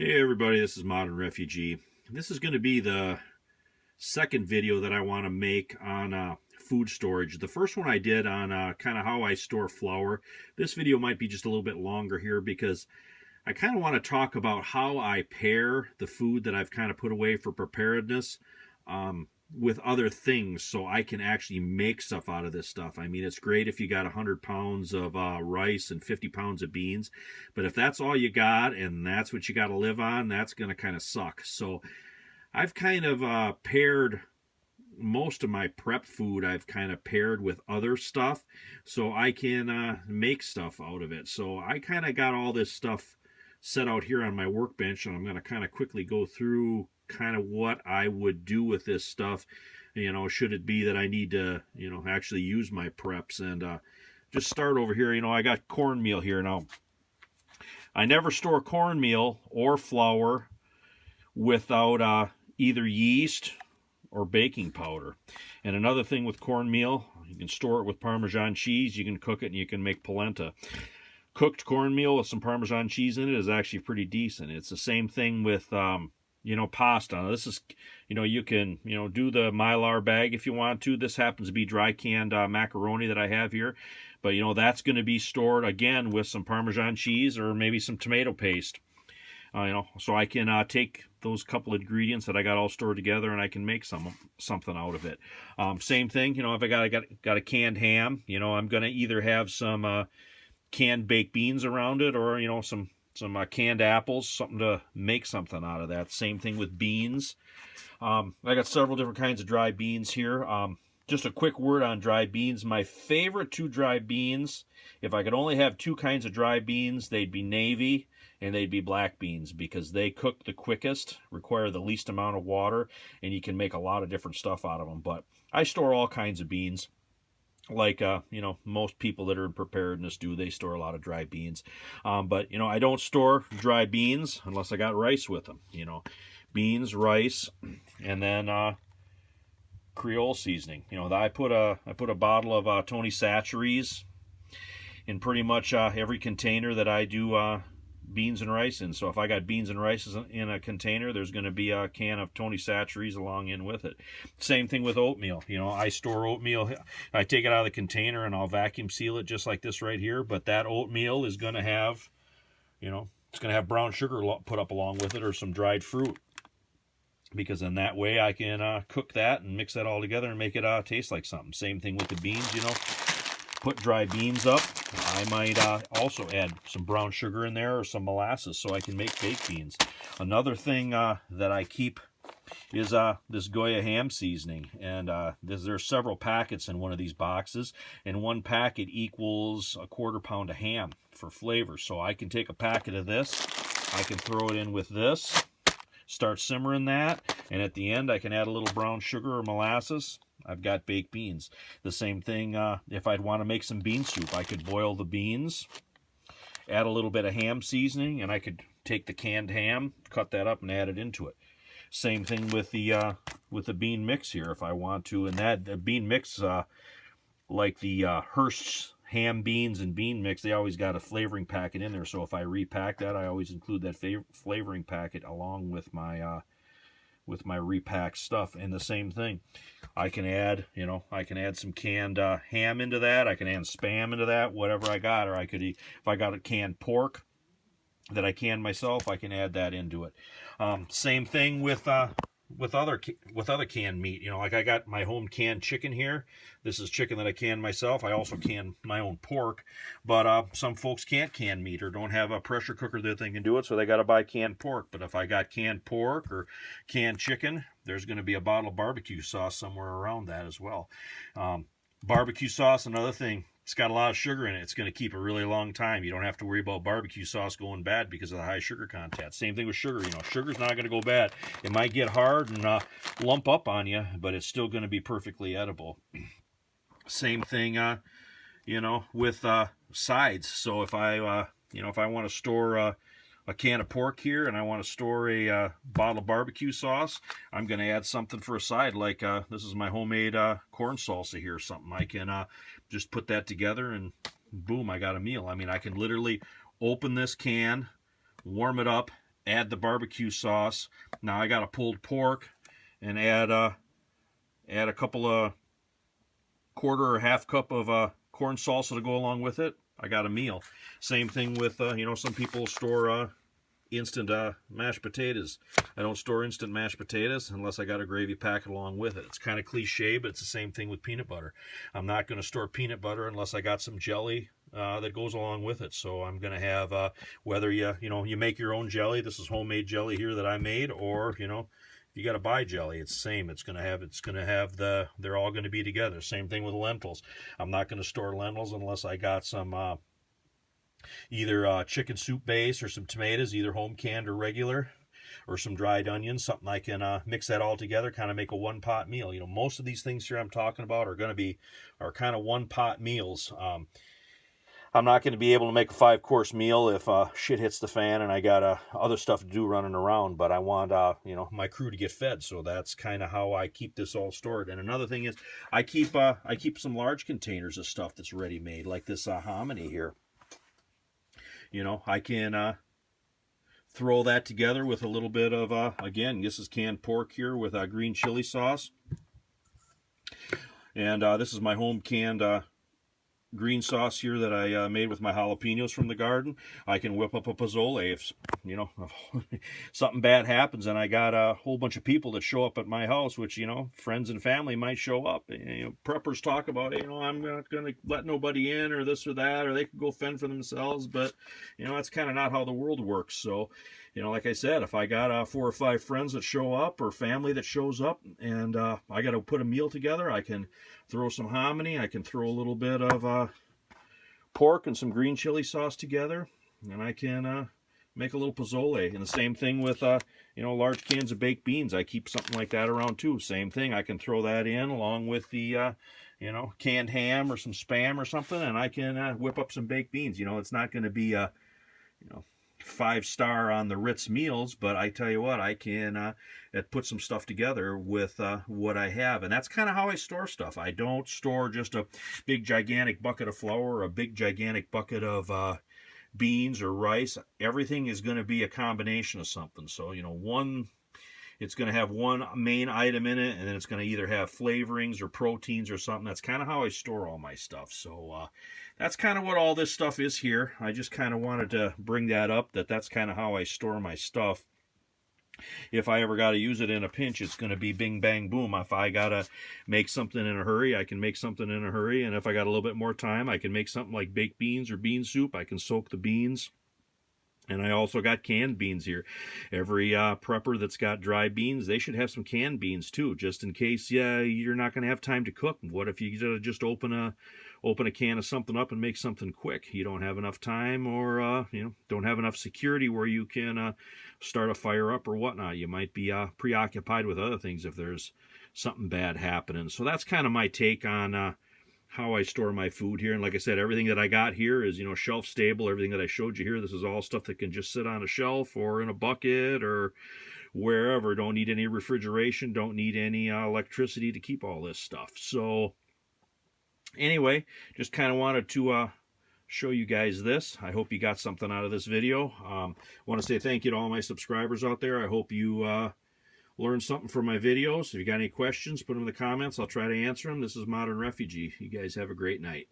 Hey everybody, this is Modern Refugee. This is going to be the second video that I want to make on food storage. The first one I did on kind of how I store flour. This video might be just a little bit longer here because I kind of want to talk about how I pair the food that I've kind of put away for preparedness with other things so I can actually make stuff out of this stuff. I mean, it's great if you got 100 pounds of rice and 50 pounds of beans, but if that's all you got and that's what you got to live on, that's going to kind of suck. So I've kind of paired most of my prep food. I've kind of paired with other stuff so I can make stuff out of it. So I kind of got all this stuff set out here on my workbench, and I'm going to kind of quickly go through kind of what I would do with this stuff, should it be that I need to, actually use my preps. And just start over here. I got cornmeal here. Now, I never store cornmeal or flour without either yeast or baking powder. And another thing with cornmeal, you can store it with Parmesan cheese, you can cook it, and you can make polenta. Cooked cornmeal with some Parmesan cheese in it is actually pretty decent. It's the same thing with pasta. Now, this is, you can, do the Mylar bag if you want to. This happens to be dry canned macaroni that I have here. But, that's going to be stored again with some Parmesan cheese or maybe some tomato paste. So I can take those couple ingredients that I got all stored together and I can make something out of it. Same thing, if I got a canned ham, I'm going to either have some canned baked beans around it or, some canned apples, something to make something out of that. Same thing with beans. I got several different kinds of dry beans here. Just a quick word on dry beans. My favorite two dry beans, if I could only have two kinds of dry beans, they'd be navy and they'd be black beans because they cook the quickest, require the least amount of water, and you can make a lot of different stuff out of them. But I store all kinds of beans. Like, most people that are in preparedness do. They store a lot of dry beans. But, I don't store dry beans unless I got rice with them. Beans, rice, and then Creole seasoning. I put a bottle of Tony Chachere's in pretty much every container that I do beans and rice in. So if I got beans and rice in a container, there's going to be a can of Tony Chachere's along in with it. Same thing with oatmeal. I store oatmeal. I take it out of the container and I'll vacuum seal it just like this right here. But that oatmeal is going to have, it's going to have brown sugar put up along with it or some dried fruit. Because in that way I can cook that and mix that all together and make it taste like something. Same thing with the beans, put dry beans up. I might also add some brown sugar in there or some molasses so I can make baked beans. Another thing that I keep is this Goya ham seasoning. And there's several packets in one of these boxes. And one packet equals a quarter pound of ham for flavor. So I can take a packet of this. I can throw it in with this. Start simmering that. And at the end I can add a little brown sugar or molasses. I've got baked beans. The same thing if I'd want to make some bean soup. I could boil the beans, add a little bit of ham seasoning, and I could take the canned ham, cut that up, and add it into it. Same thing with the bean mix here if I want to. And that bean mix, like the Hearst's ham beans and bean mix, they always got a flavoring packet in there. So if I repack that, I always include that flavoring packet along with my repacked stuff. And the same thing, I can add some canned ham into that. I can add Spam into that, whatever I got. Or I could, if I got a canned pork that I can myself, I can add that into it. Same thing with other canned meat. Like I got my home canned chicken here. This is chicken that I can myself. I also can my own pork, but some folks can't can meat or don't have a pressure cooker that they can do it, so they got to buy canned pork. But if I got canned pork or canned chicken, there's going to be a bottle of barbecue sauce somewhere around that as well. Barbecue sauce, another thing. It's got a lot of sugar in it. It's going to keep a really long time. You don't have to worry about barbecue sauce going bad because of the high sugar content. Same thing with sugar. Sugar's not going to go bad. It might get hard and lump up on you, but it's still going to be perfectly edible. Same thing, with sides. So if I want to store a can of pork here and I want to store a bottle of barbecue sauce, I'm going to add something for a side. Like this is my homemade corn salsa here or something. I can just put that together and boom, I got a meal. I mean, I can literally open this can, warm it up, add the barbecue sauce. Now I got a pulled pork, and add a couple of quarter or half cup of corn salsa to go along with it. I got a meal. Same thing with, you know, some people store instant mashed potatoes. I don't store instant mashed potatoes unless I got a gravy packet along with it. It's kind of cliche, but it's the same thing with peanut butter. I'm not going to store peanut butter unless I got some jelly that goes along with it. So I'm going to have, whether you make your own jelly. This is homemade jelly here that I made, or, you know, you got to buy jelly. It's the same. It's going to have they're all going to be together. Same thing with lentils. I'm not going to store lentils unless I got some either chicken soup base or some tomatoes, either home canned or regular, or some dried onions, something I can mix that all together, kind of make a one-pot meal. You know, most of these things here I'm talking about are kind of one-pot meals. I'm not going to be able to make a 5-course meal if shit hits the fan and I got other stuff to do running around, but I want you know, my crew to get fed, so that's kind of how I keep this all stored. And another thing is I keep some large containers of stuff that's ready made, like this hominy here. You know, I can throw that together with a little bit of again, this is canned pork here with green chili sauce, and this is my home canned green sauce here that I made with my jalapenos from the garden. I can whip up a pozole if, you know, something bad happens and I got a whole bunch of people that show up at my house, which, you know, friends and family might show up. You know, preppers talk about, you know, I'm not going to let nobody in or this or that, or they can go fend for themselves, but, you know, that's kind of not how the world works. So, you know, like I said, if I got 4 or 5 friends that show up or family that shows up and I got to put a meal together, I can throw some hominy, I can throw a little bit of pork and some green chili sauce together, and I can make a little pozole. And the same thing with, you know, large cans of baked beans. I keep something like that around too. Same thing, I can throw that in along with the, you know, canned ham or some Spam or something, and I can whip up some baked beans. You know, it's not going to be a, you know, 5-star on the Ritz meals, but I tell you what, I can put some stuff together with what I have. And that's kind of how I store stuff. I don't store just a big gigantic bucket of flour or a big gigantic bucket of beans or rice. Everything is going to be a combination of something. So, you know, it's going to have one main item in it, and then it's going to either have flavorings or proteins or something. That's kind of how I store all my stuff. So that's kind of what all this stuff is here. I just kind of wanted to bring that up, that's kind of how I store my stuff. If I ever got to use it in a pinch, it's going to be bing, bang, boom. If I got to make something in a hurry, I can make something in a hurry. And if I got a little bit more time, I can make something like baked beans or bean soup. I can soak the beans. And I also got canned beans here. Every prepper that's got dry beans, they should have some canned beans too, just in case you're not going to have time to cook. What if you just open a can of something up and make something quick? You don't have enough time, or you know, don't have enough security where you can start a fire up or whatnot. You might be preoccupied with other things if there's something bad happening. So that's kind of my take on how I store my food here. And like I said, everything that I got here is, you know, shelf stable. Everything that I showed you here, this is all stuff that can just sit on a shelf or in a bucket or wherever. Don't need any refrigeration, don't need any electricity to keep all this stuff. So anyway, just kind of wanted to show you guys this. I hope you got something out of this video. Want to say thank you to all my subscribers out there. I hope you learned something from my videos. If you got any questions, put them in the comments. I'll try to answer them. This is Modern Refugee. You guys have a great night.